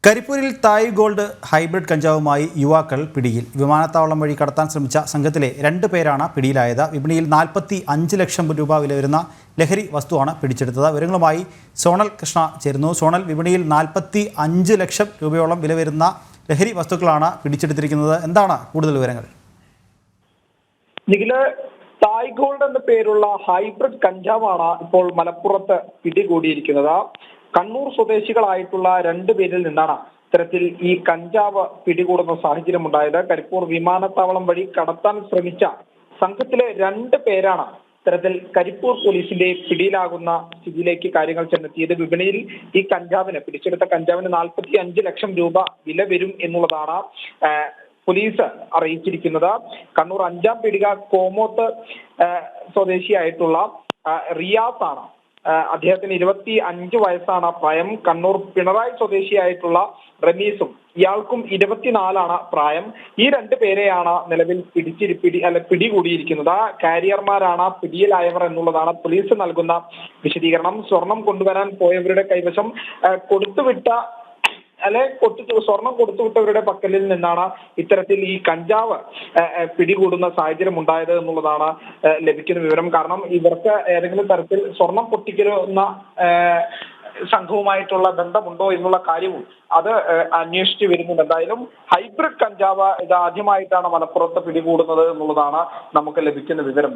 കരിപ്പൂരിൽ തായ് gold hybrid കഞ്ചാവുമായി യുവാക്കൾ പിടിയിൽ. വിമാനത്താവളം വഴി കടത്താൻ ശ്രമിച്ച സംഘത്തിലെ 2 പേരാണ് പിടിയിലായത്. വിപണിയിൽ 45 ലക്ഷം രൂപ വില വരുന്ന ലഹരി വസ്തുവാണ് പിടിച്ചെടുത്തത്. വിവരങ്ങളുമായി സോണൽ കൃഷ്ണ ചേരുന്നു. സോണൽ, വിപണിയിൽ 45 ലക്ഷം രൂപയോളം വില വരുന്ന ലഹരി വസ്തുക്കളാണ് പിടിച്ചെടുത്തിരിക്കുന്നത്. എന്താണ് കൂടുതൽ വിവരങ്ങൾ? നിഖില്, തായ് ഗോൾഡ് എന്ന പേരുള്ള ഹൈബ്രിഡ് കഞ്ചാവാണ് ഇപ്പോൾ മലപ്പുറത്ത് പിടികൂടിയിരിക്കുന്നത്. കണ്ണൂർ സ്വദേശികളായിട്ടുള്ള 2 പേരിൽ നിന്നാണ് ഇത്തരത്തിൽ ഈ കഞ്ചാവ് പിടികൂടുന്ന സാഹചര്യം ഉണ്ടായത്. കരിപ്പൂർ വിമാനത്താവളം വഴി കടത്താൻ ശ്രമിച്ച സംഘത്തിലെ 2 പേരാണ് ഇത്തരത്തിൽ കരിപ്പൂർ പോലീസിന്റെ പിടിയിലാകുന്ന സ്ഥിതിയിലേക്ക് കാര്യങ്ങൾ ചെന്നെത്തിയത്. വിപണിയിൽ ഈ പിടിച്ചെടുത്ത കഞ്ചാവിന് 45 ലക്ഷം രൂപ വില വരും എന്നുള്ളതാണ് പോലീസ് അറിയിച്ചിരിക്കുന്നത്. കണ്ണൂർ 5-ാം പീടിക കോമോത്ത് സ്വദേശിയായിട്ടുള്ള റിയാസ് ആണ്. അദ്ദേഹത്തിന് 25 വയസ്സാണ് പ്രായം. കണ്ണൂർ പിണറായി സ്വദേശിയായിട്ടുള്ള റമീസും, ഇയാൾക്കും 24 പ്രായം. ഈ 2 പേരെയാണ് നിലവിൽ പിടികൂടിയിരിക്കുന്നത്. കാരിയർമാരാണ് പിടിയിലായവർ എന്നുള്ളതാണ് പോലീസ് നൽകുന്ന വിശദീകരണം. സ്വർണം കൊണ്ടുവരാൻ പോയവരുടെ കൈവശം സ്വർണം കൊടുത്തുവിട്ടവരുടെ പക്കലിൽ നിന്നാണ് ഇത്തരത്തിൽ ഈ കഞ്ചാവ് പിടികൂടുന്ന സാഹചര്യം ഉണ്ടായത് എന്നുള്ളതാണ് ലഭിക്കുന്ന വിവരം. കാരണം ഇവർക്ക് ഏതെങ്കിലും തരത്തിൽ സ്വർണം പൊട്ടിക്കുന്ന സംഘവുമായിട്ടുള്ള ബന്ധമുണ്ടോ എന്നുള്ള കാര്യവും അത് അന്വേഷിച്ചു വരുന്നുണ്ട്. എന്തായാലും ഹൈബ്രിഡ് കഞ്ചാവ് ഇത് ആദ്യമായിട്ടാണ് മലപ്പുറത്ത് പിടികൂടുന്നത് എന്നുള്ളതാണ് നമുക്ക് ലഭിക്കുന്ന വിവരം.